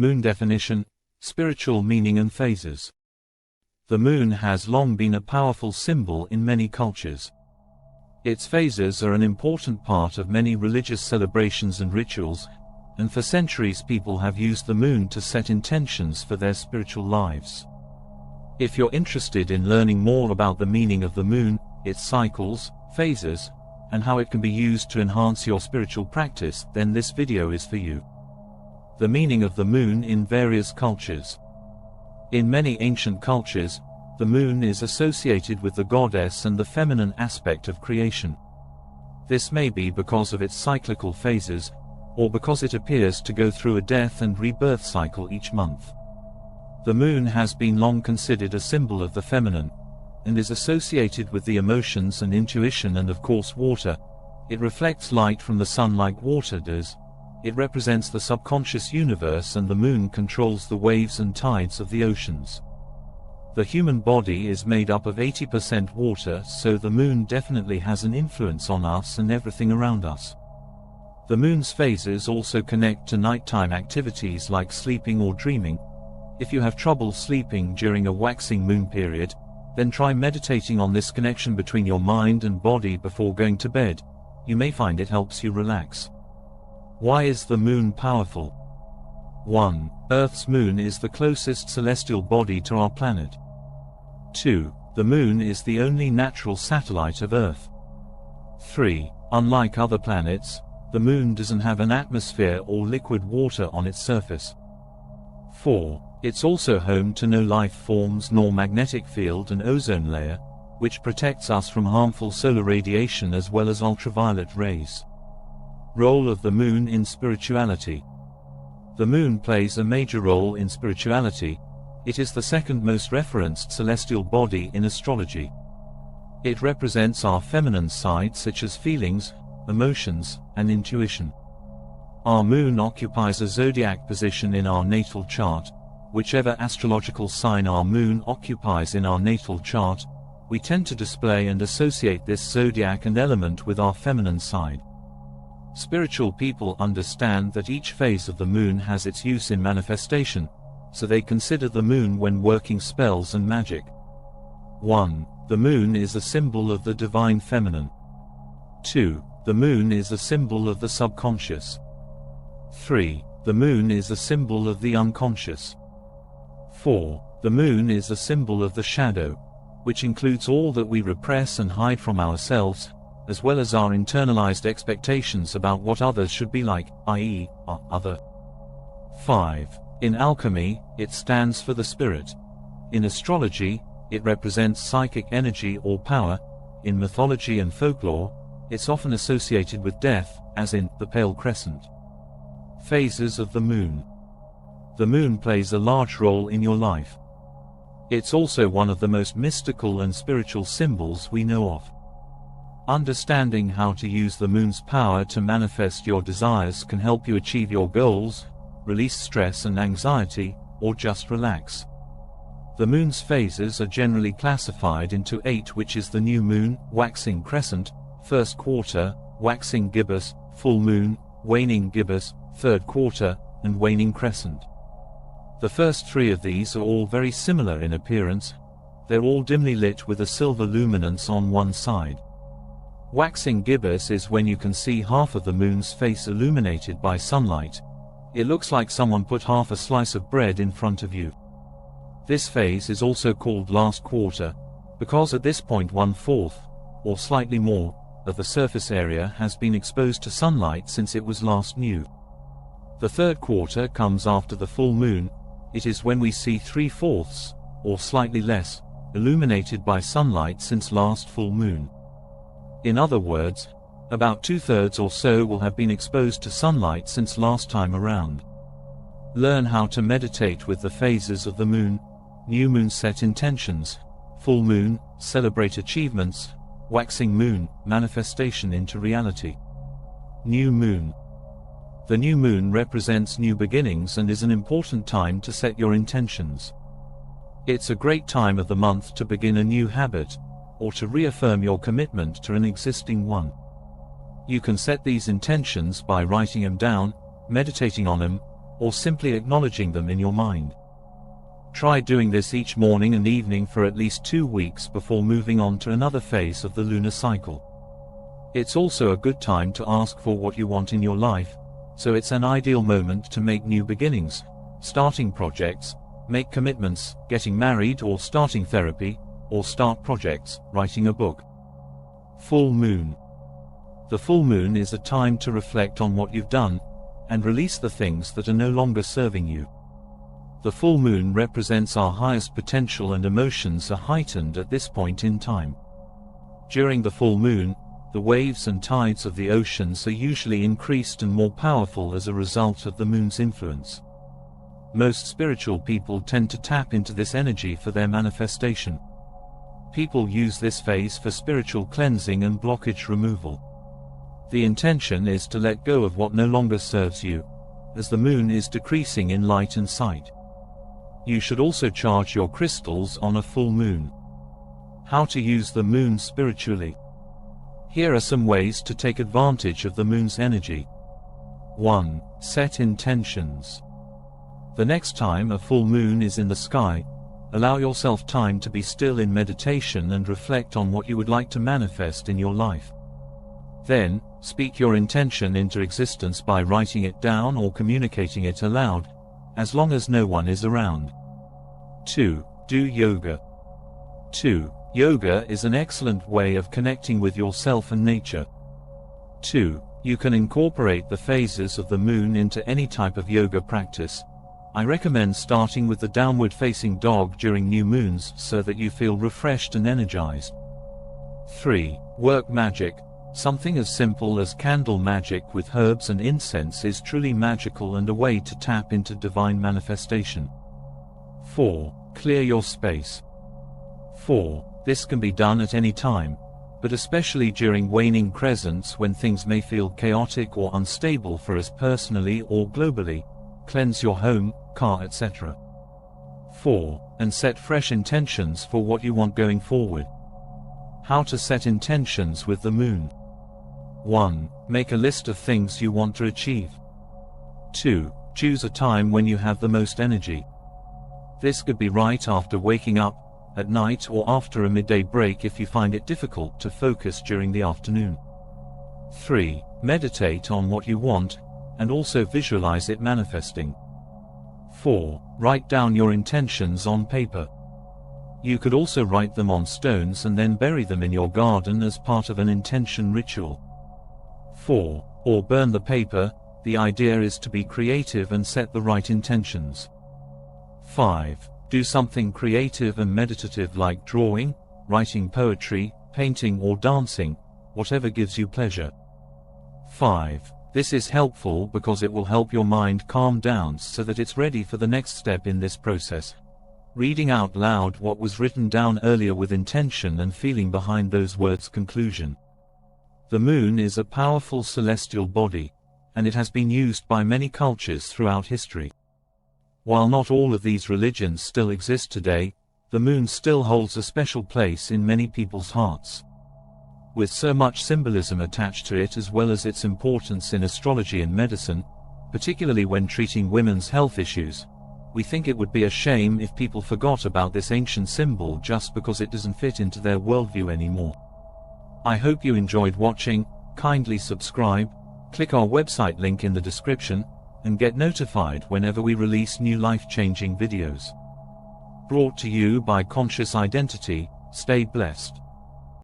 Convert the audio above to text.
Moon definition, spiritual meaning and phases. The moon has long been a powerful symbol in many cultures. Its phases are an important part of many religious celebrations and rituals, and for centuries people have used the moon to set intentions for their spiritual lives. If you're interested in learning more about the meaning of the moon, its cycles, phases, and how it can be used to enhance your spiritual practice, then this video is for you. The meaning of the moon in various cultures. In many ancient cultures, the moon is associated with the goddess and the feminine aspect of creation. This may be because of its cyclical phases, or because it appears to go through a death and rebirth cycle each month. The moon has been long considered a symbol of the feminine, and is associated with the emotions and intuition and of course water. It reflects light from the sun like water does. It represents the subconscious universe, and the moon controls the waves and tides of the oceans. The human body is made up of 80% water, so the moon definitely has an influence on us and everything around us. The moon's phases also connect to nighttime activities like sleeping or dreaming. If you have trouble sleeping during a waxing moon period, then try meditating on this connection between your mind and body before going to bed. You may find it helps you relax. Why is the moon powerful? 1. Earth's moon is the closest celestial body to our planet. 2. The moon is the only natural satellite of Earth. 3. Unlike other planets, the moon doesn't have an atmosphere or liquid water on its surface. 4. It's also home to no life forms nor magnetic field and ozone layer, which protects us from harmful solar radiation as well as ultraviolet rays. Role of the moon in spirituality. The moon plays a major role in spirituality. It is the second most referenced celestial body in astrology. It represents our feminine side such as feelings, emotions, and intuition. Our moon occupies a zodiac position in our natal chart. Whichever astrological sign our moon occupies in our natal chart, we tend to display and associate this zodiac and element with our feminine side. Spiritual people understand that each phase of the moon has its use in manifestation, so they consider the moon when working spells and magic. 1. The moon is a symbol of the divine feminine. 2. The moon is a symbol of the subconscious. 3. The moon is a symbol of the unconscious. 4. The moon is a symbol of the shadow, which includes all that we repress and hide from ourselves, as well as our internalized expectations about what others should be like, i.e., our other. 5. In alchemy, it stands for the spirit. In astrology, it represents psychic energy or power. In mythology and folklore, it's often associated with death, as in the pale crescent. Phases of the moon. The moon plays a large role in your life. It's also one of the most mystical and spiritual symbols we know of. Understanding how to use the moon's power to manifest your desires can help you achieve your goals, release stress and anxiety, or just relax. The moon's phases are generally classified into 8, which is the new moon, waxing crescent, first quarter, waxing gibbous, full moon, waning gibbous, third quarter, and waning crescent. The first 3 of these are all very similar in appearance. They're all dimly lit with a silver luminance on one side. Waxing gibbous is when you can see half of the moon's face illuminated by sunlight. It looks like someone put half a slice of bread in front of you. This phase is also called last quarter, because at this point 1/4, or slightly more, of the surface area has been exposed to sunlight since it was last new. The third quarter comes after the full moon. It is when we see 3/4, or slightly less, illuminated by sunlight since last full moon. In other words, about 2/3 or so will have been exposed to sunlight since last time around. Learn how to meditate with the phases of the moon. New moon, set intentions. Full moon, celebrate achievements. Waxing moon, manifestation into reality. New moon. The new moon represents new beginnings and is an important time to set your intentions. It's a great time of the month to begin a new habit, or to reaffirm your commitment to an existing one. You can set these intentions by writing them down, meditating on them, or simply acknowledging them in your mind. Try doing this each morning and evening for at least 2 weeks before moving on to another phase of the lunar cycle. It's also a good time to ask for what you want in your life, so it's an ideal moment to make new beginnings, starting projects, make commitments, getting married or starting therapy, or start projects, writing a book. Full moon. The full moon is a time to reflect on what you've done, and release the things that are no longer serving you. The full moon represents our highest potential, and emotions are heightened at this point in time. During the full moon, the waves and tides of the oceans are usually increased and more powerful as a result of the moon's influence. Most spiritual people tend to tap into this energy for their manifestation. People use this phase for spiritual cleansing and blockage removal. The intention is to let go of what no longer serves you, as the moon is decreasing in light and sight. You should also charge your crystals on a full moon. How to use the moon spiritually. Here are some ways to take advantage of the moon's energy. 1. Set intentions. The next time a full moon is in the sky, allow yourself time to be still in meditation and reflect on what you would like to manifest in your life. Then, speak your intention into existence by writing it down or communicating it aloud, as long as no one is around. 2. Do yoga. 2. Yoga is an excellent way of connecting with yourself and nature. 2. You can incorporate the phases of the moon into any type of yoga practice. I recommend starting with the downward facing dog during new moons so that you feel refreshed and energized. 3. Work magic. Something as simple as candle magic with herbs and incense is truly magical and a way to tap into divine manifestation. 4. Clear your space. 4. This can be done at any time, but especially during waning crescents when things may feel chaotic or unstable for us personally or globally. Cleanse your home, car, etc. 4. And set fresh intentions for what you want going forward. How to set intentions with the moon. 1. Make a list of things you want to achieve. 2. Choose a time when you have the most energy. This could be right after waking up, at night, or after a midday break if you find it difficult to focus during the afternoon. 3. Meditate on what you want, and also visualize it manifesting. 4. Write down your intentions on paper. You could also write them on stones and then bury them in your garden as part of an intention ritual. 4. Or burn the paper. The idea is to be creative and set the right intentions. 5. Do something creative and meditative like drawing, writing poetry, painting or dancing, whatever gives you pleasure. 5. This is helpful because it will help your mind calm down so that it's ready for the next step in this process. Reading out loud what was written down earlier with intention and feeling behind those words' conclusion. The moon is a powerful celestial body, and it has been used by many cultures throughout history. While not all of these religions still exist today, the moon still holds a special place in many people's hearts. With so much symbolism attached to it, as well as its importance in astrology and medicine, particularly when treating women's health issues, we think it would be a shame if people forgot about this ancient symbol just because it doesn't fit into their worldview anymore. I hope you enjoyed watching. Kindly subscribe, click our website link in the description, and get notified whenever we release new life-changing videos. Brought to you by Conscious Identity. Stay blessed.